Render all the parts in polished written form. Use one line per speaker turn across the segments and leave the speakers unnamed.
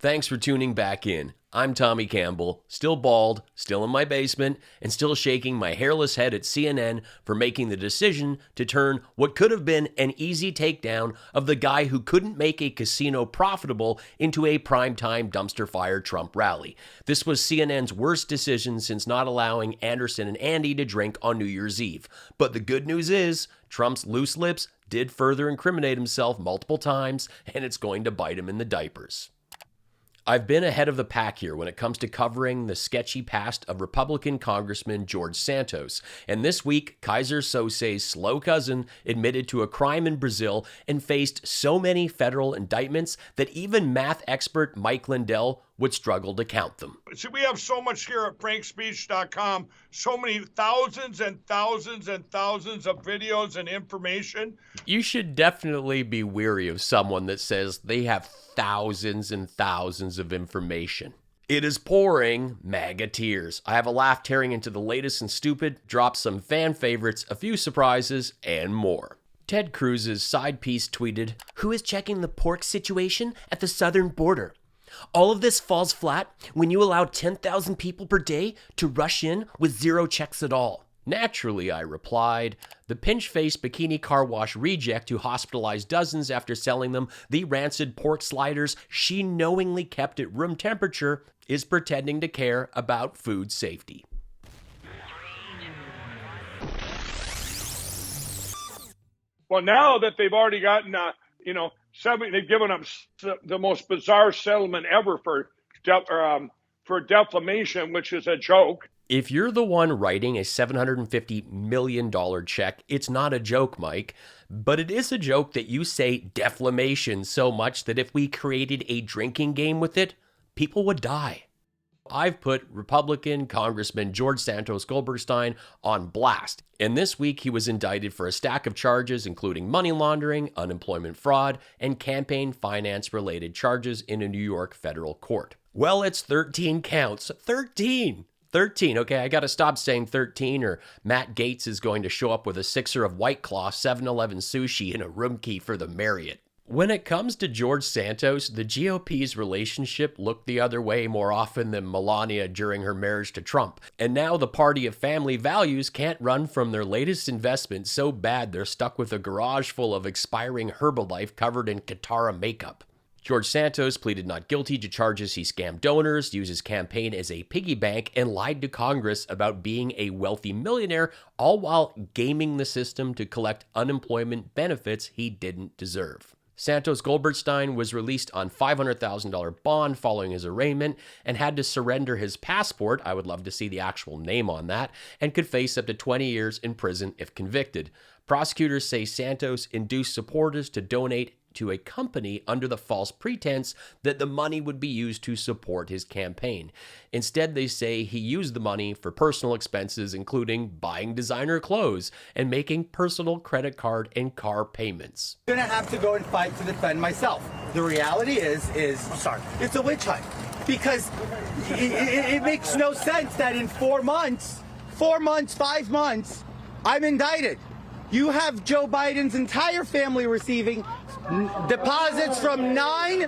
Thanks for tuning back in. I'm Tommy Campbell, still bald, still in my basement, and still shaking my hairless head at CNN for making the decision to turn what could have been an easy takedown of the guy who couldn't make a casino profitable into a primetime dumpster fire Trump rally. This was CNN's worst decision since not allowing Anderson and Andy to drink on New Year's Eve. But the good news is, Trump's loose lips did further incriminate himself multiple times, and it's going to bite him in the diapers. I've been ahead of the pack here when it comes to covering the sketchy past of Republican Congressman George Santos. And this week, Kaiser Sose's slow cousin admitted to a crime in Brazil and faced so many federal indictments that even math expert Mike Lindell would struggle to count them.
See, we have so much here at frankspeech.com, so many thousands and thousands and thousands of videos and information.
You should definitely be weary of someone that says they have thousands and thousands of information. It is pouring MAGA tears. I have a laugh tearing into the latest and stupid, drop some fan favorites, a few surprises, and more. Ted Cruz's side piece tweeted, "Who is checking the pork situation at the southern border? All of this falls flat when you allow 10,000 people per day to rush in with zero checks at all." Naturally, I replied, the pinch-faced bikini car wash reject who hospitalized dozens after selling them the rancid pork sliders she knowingly kept at room temperature is pretending to care about food safety.
Well, now that they've already gotten, they've given them the most bizarre settlement ever for defamation, which is a joke.
If you're the one writing a $750 million check, it's not a joke, Mike. But it is a joke that you say defamation so much that if we created a drinking game with it, people would die. I've put Republican Congressman George Santos Goldbergstein on blast. And this week he was indicted for a stack of charges, including money laundering, unemployment fraud, and campaign finance related charges in a New York federal court. Well, it's 13 counts. 13! 13, okay, I gotta stop saying 13 or Matt Gaetz is going to show up with a sixer of White Claw, 7-Eleven sushi, and a room key for the Marriott. When it comes to George Santos, the GOP's relationship looked the other way more often than Melania during her marriage to Trump. And now the party of family values can't run from their latest investment so bad they're stuck with a garage full of expiring Herbalife covered in Katara makeup. George Santos pleaded not guilty to charges he scammed donors, used his campaign as a piggy bank, and lied to Congress about being a wealthy millionaire, all while gaming the system to collect unemployment benefits he didn't deserve. Santos Goldbergstein was released on $500,000 bond following his arraignment and had to surrender his passport, I would love to see the actual name on that, and could face up to 20 years in prison if convicted. Prosecutors say Santos induced supporters to donate to a company under the false pretense that the money would be used to support his campaign. Instead, they say he used the money for personal expenses, including buying designer clothes and making personal credit card and car payments.
I'm gonna have to go and fight to defend myself. The reality is it's a witch hunt, because it makes no sense that in 4 months, 5 months, I'm indicted. You have Joe Biden's entire family receiving deposits from nine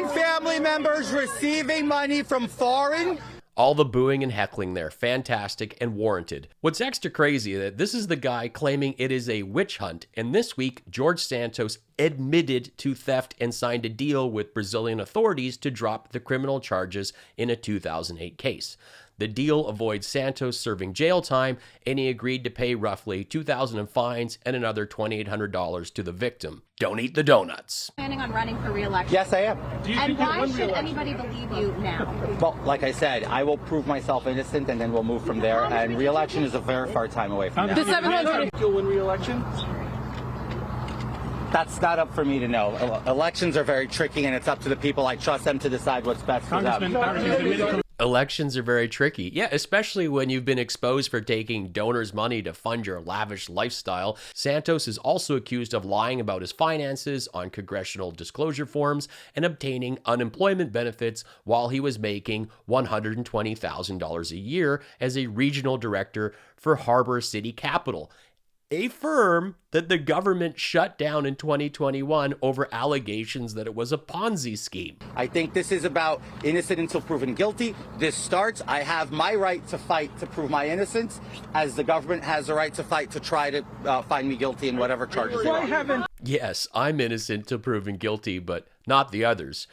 family members receiving money from foreign.
All the booing and heckling there, fantastic and warranted. What's extra crazy is that this is the guy claiming it is a witch hunt, and this week, George Santos admitted to theft and signed a deal with Brazilian authorities to drop the criminal charges in a 2008 case. The deal avoids Santos serving jail time, and he agreed to pay roughly $2,000 in fines and another $2,800 to the victim. Don't eat the donuts.
Planning on running for re-election?
Yes, I am.
And why should anybody believe you now?
Well, like I said, I will prove myself innocent, and then we'll move from there. And re-election is a very far time away from that.
You'll win re-election?
That's not up for me to know. Elections are very tricky, and it's up to the people. I trust them to decide what's best for them.
Elections are very tricky. Yeah, especially when you've been exposed for taking donors' money to fund your lavish lifestyle. Santos is also accused of lying about his finances on congressional disclosure forms and obtaining unemployment benefits while he was making $120,000 a year as a regional director for Harbor City Capital. A firm that the government shut down in 2021 over allegations that it was a Ponzi scheme.
I think this is about innocent until proven guilty. This starts. I have my right to fight to prove my innocence, as the government has a right to fight to try to find me guilty in whatever charges they want.
Yes, I'm innocent till proven guilty, but not the others.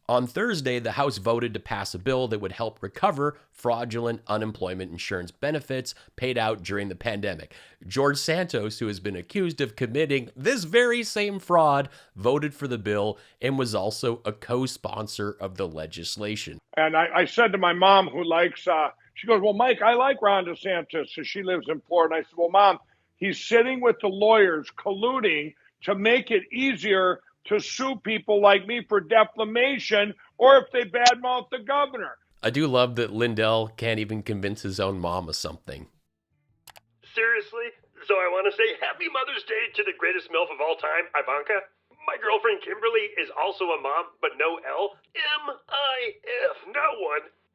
On Thursday, the House voted to pass a bill that would help recover fraudulent unemployment insurance benefits paid out during the pandemic. George Santos, who has been accused of committing this very same fraud, voted for the bill and was also a co-sponsor of the legislation.
And I said to my mom, who likes, she goes, well, Mike, I like Ron DeSantis, so she lives in Florida. And I said, well, Mom, he's sitting with the lawyers colluding to make it easier to sue people like me for defamation or if they badmouth the governor.
I do love that Lindell can't even convince his own mom of something.
Seriously? So I want to say Happy Mother's Day to the greatest MILF of all time, Ivanka. My girlfriend Kimberly is also a mom, but no L. M-I-F.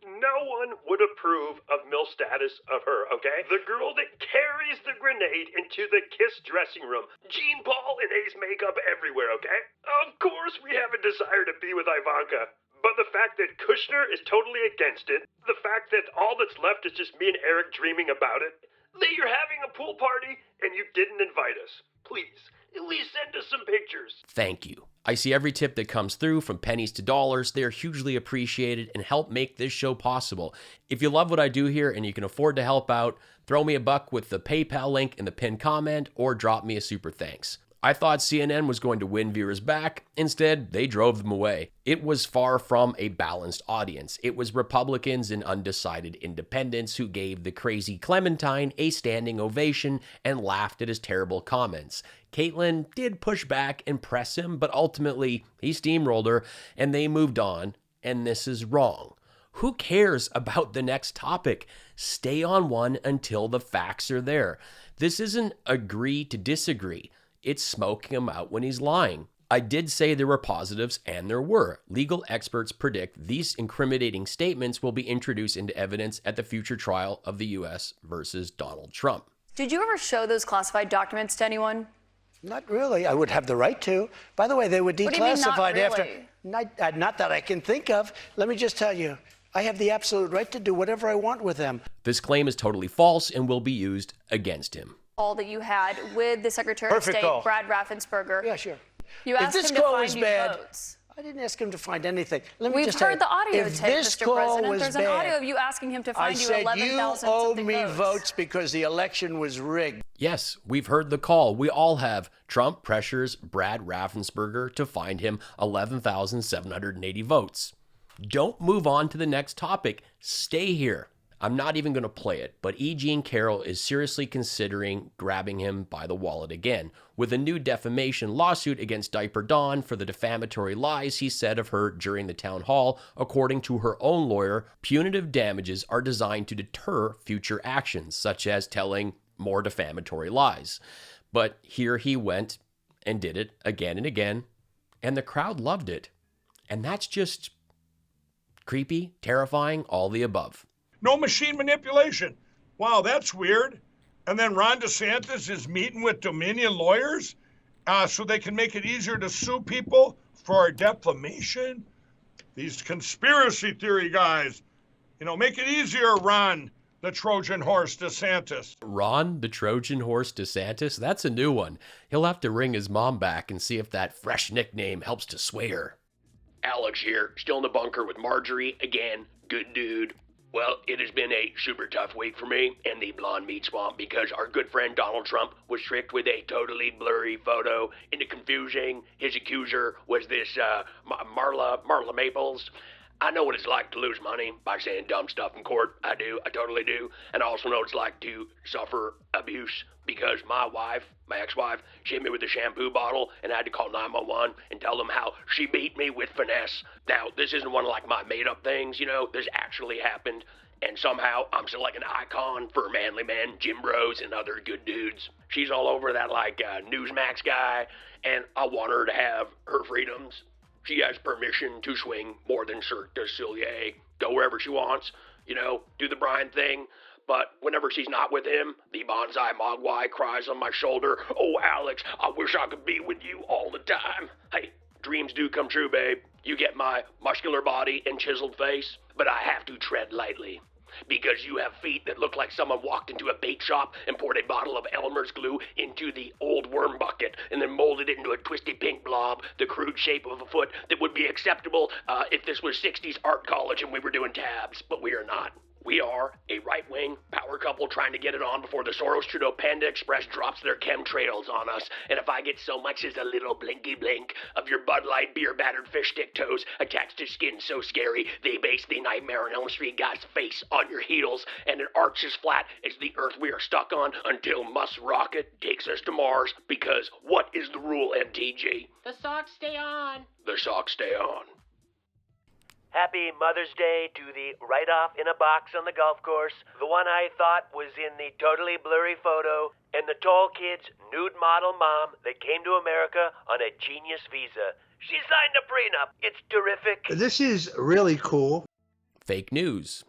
No one would approve of MILF status of her, okay? The girl that carries the grenade into the KISS dressing room. Jean Paul and Ace makeup everywhere, okay? Of course we have a desire to be with Ivanka. But the fact that Kushner is totally against it, the fact that all that's left is just me and Eric dreaming about it, that you're having a pool party and you didn't invite us. Please, at least send us some pictures.
Thank you. I see every tip that comes through, from pennies to dollars. They are hugely appreciated and help make this show possible. If you love what I do here and you can afford to help out, throw me a buck with the PayPal link in the pinned comment or drop me a super thanks. I thought CNN was going to win viewers back. Instead, they drove them away. It was far from a balanced audience. It was Republicans and undecided independents who gave the crazy Clementine a standing ovation and laughed at his terrible comments. Caitlyn did push back and press him, but ultimately he steamrolled her and they moved on, and this is wrong. Who cares about the next topic? Stay on one until the facts are there. This isn't agree to disagree. It's smoking him out when he's lying. I did say there were positives, and there were. Legal experts predict these incriminating statements will be introduced into evidence at the future trial of the U.S. versus Donald Trump.
Did you ever show those classified documents to anyone?
Not really. I would have the right to. By the way, they were declassified
What do you mean, not really?
after. Not that I can think of. Let me just tell you, I have the absolute right to do whatever I want with them.
This claim is totally false and will be used against him.
Call that you had with the Secretary of State,
call.
Brad Raffensperger.
Yeah, sure.
You asked him to find you votes.
I didn't ask him to find anything. Let me
We've
just tell
heard
you,
the audio
if
tape,
this
Mr.
call
President.
was
There's an
bad,
audio of you asking him to
I
find you
said
11,000
you owe
something
me
votes.
votes because the election was rigged.
Yes, we've heard the call. We all have. Trump pressures Brad Raffensperger to find him 11,780 votes. Don't move on to the next topic. Stay here. I'm not even going to play it, but E. Jean Carroll is seriously considering grabbing him by the wallet again, with a new defamation lawsuit against Diaper Dawn for the defamatory lies he said of her during the town hall. According to her own lawyer, punitive damages are designed to deter future actions, such as telling more defamatory lies. But here he went and did it again and again, and the crowd loved it. And that's just creepy, terrifying, all the above.
No machine manipulation. Wow, that's weird. And then Ron DeSantis is meeting with Dominion lawyers so they can make it easier to sue people for defamation. These conspiracy theory guys, make it easier, Ron, the Trojan horse DeSantis.
Ron, the Trojan horse DeSantis? That's a new one. He'll have to ring his mom back and see if that fresh nickname helps to sway her.
Alex here, still in the bunker with Marjorie again. Good dude. Well, it has been a super tough week for me and the blonde meat swamp because our good friend Donald Trump was tricked with a totally blurry photo into confusing. His accuser was this Marla Maples. I know what it's like to lose money by saying dumb stuff in court. I do. I totally do. And I also know what it's like to suffer abuse because my ex-wife, she hit me with a shampoo bottle and I had to call 911 and tell them how she beat me with finesse. Now, this isn't one of like my made-up things, this actually happened. And somehow I'm still like an icon for manly men, Jim Bros, and other good dudes. She's all over that Newsmax guy, and I want her to have her freedoms. She has permission to swing more than Cirque du Soleil, go wherever she wants, do the Brian thing. But whenever she's not with him, the bonsai mogwai cries on my shoulder, "Oh, Alex, I wish I could be with you all the time." Hey, dreams do come true, babe. You get my muscular body and chiseled face, but I have to tread lightly. Because you have feet that look like someone walked into a bait shop and poured a bottle of Elmer's glue into the old worm bucket and then molded it into a twisty pink blob, the crude shape of a foot that would be acceptable if this was 60s art college and we were doing tabs, but we are not. We are a right-wing power couple trying to get it on before the Soros-Trudeau Panda Express drops their chemtrails on us. And if I get so much as a little blinky blink of your Bud Light beer-battered fish stick toes attached to skin so scary they base the Nightmare on Elm Street guy's face on your heels, and it arches flat as the Earth we are stuck on until Musk's rocket takes us to Mars, because what is the rule, MTG?
The socks stay on.
The socks stay on.
Happy Mother's Day to the write-off in a box on the golf course, the one I thought was in the totally blurry photo, and the tall kid's nude model mom that came to America on a genius visa. She signed a prenup. It's terrific.
This is really cool.
Fake news.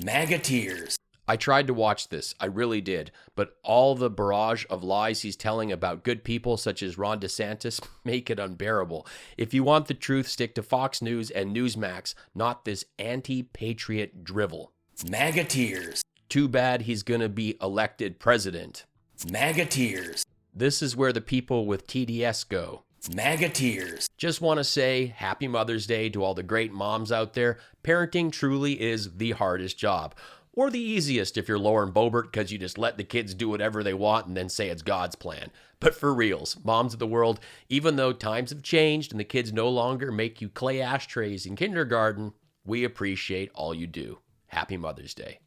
MAGA Tears. I tried to watch this, I really did, but all the barrage of lies he's telling about good people such as Ron DeSantis make it unbearable. If you want the truth, stick to Fox News and Newsmax, not this anti-patriot drivel. MAGA Tears. Too bad he's gonna be elected president. MAGA Tears. This is where the people with TDS go. MAGA Tears. Just want to say Happy Mother's Day to all the great moms out there. Parenting truly is the hardest job. Or the easiest if you're Lauren Boebert, because you just let the kids do whatever they want and then say it's God's plan. But for reals, moms of the world, even though times have changed and the kids no longer make you clay ashtrays in kindergarten, we appreciate all you do. Happy Mother's Day.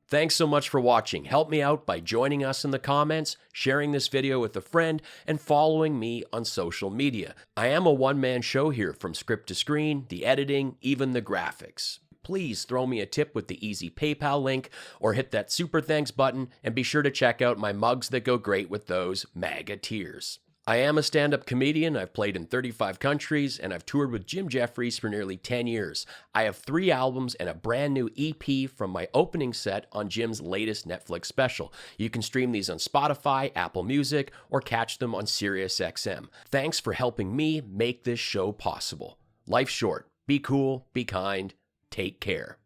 Thanks so much for watching. Help me out by joining us in the comments, sharing this video with a friend, and following me on social media. I am a one-man show here, from script to screen, the editing, even the graphics. Please throw me a tip with the easy PayPal link or hit that super thanks button, and be sure to check out my mugs that go great with those MAGA Tears. I am a stand-up comedian. I've played in 35 countries, and I've toured with Jim Jefferies for nearly 10 years. I have 3 albums and a brand new EP from my opening set on Jim's latest Netflix special. You can stream these on Spotify, Apple Music, or catch them on SiriusXM. Thanks for helping me make this show possible. Life's short. Be cool, be kind, take care.